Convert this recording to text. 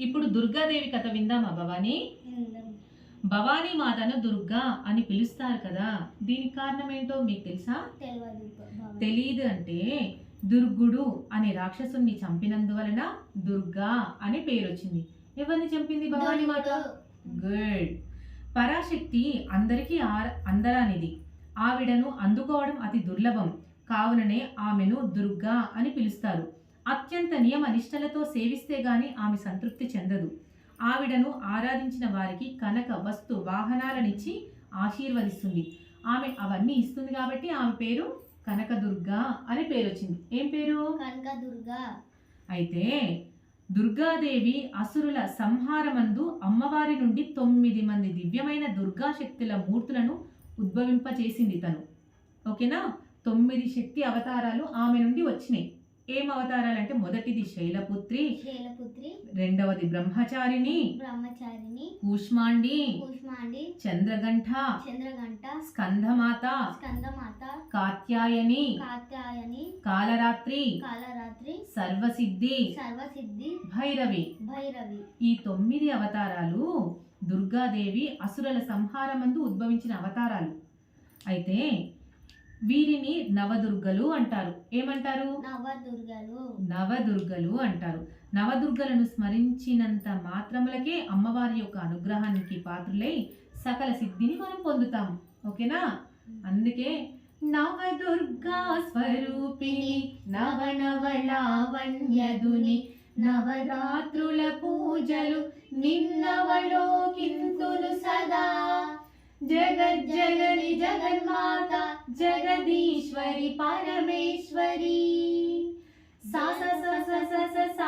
ఇప్పుడు దుర్గాదేవి కథ విందామా భవానీ? భవానీ మాతను దుర్గా అని పిలుస్తారు కదా, దీనికి కారణం ఏంటో మీకు తెలుసా? తెలీదు అంటే దుర్గుడు అనే రాక్షసుని చంపినందువలన దుర్గా అనే పేరు వచ్చింది. ఎవరిని చంపింది భవానీ మాత? గుడ్. పరాశక్తి అందరికీ అందరానిది. ఆవిడను అందుకోవడం అతి దుర్లభం. కావుననే ఆమెను దుర్గా అని పిలుస్తారు. అత్యంత నియమ నిష్టలతో సేవిస్తే గాని ఆమె సంతృప్తి చెందదు. ఆవిడను ఆరాధించిన వారికి కనక వస్తు వాహనాలనిచ్చి ఆశీర్వదిస్తుంది. ఆమె అవన్నీ ఇస్తుంది కాబట్టి ఆమె పేరు కనకదుర్గా అని పేరు వచ్చింది. ఏం పేరు? కనకదుర్గా. అయితే దుర్గాదేవి అసురుల సంహారమందు అమ్మవారి నుండి 9 మంది దివ్యమైన దుర్గా శక్తుల మూర్తులను ఉద్భవింపచేసింది తను. ఓకేనా? 9 శక్తి అవతారాలు ఆమె నుండి వచ్చినాయి. ఏం అవతారాలు అంటే మొదటిది శైలపుత్రి, రెండవది బ్రహ్మచారిణి, కూష్మాండి, చంద్రగంఠ, స్కందమాత, కాత్యాయని, కాలరాత్రి, సర్వసిద్ధి, భైరవి. ఈ 9 అవతారాలు దుర్గాదేవి అసురుల సంహారమందు ఉద్భవించిన అవతారాలు. అయితే వీరిని నవదుర్గలు అంటారు. ఏమంటారు? నవదుర్గలు అంటారు. నవదుర్గలను స్మరించినంత మాత్రములకే అమ్మవారి యొక్క అనుగ్రహానికి పాత్రులై సకల సిద్ధిని మనం పొందుతాం. ఓకేనా? అందుకే నవదుర్గా స్వరూపిణి నవనవలావణ్యదుని నవరాత్రుల పూజలు నిన్నవలోకింతును సదా జగజ్జనని జగన్మాత జగదీశ్వరి పరమేశ్వరి. సా స స స స స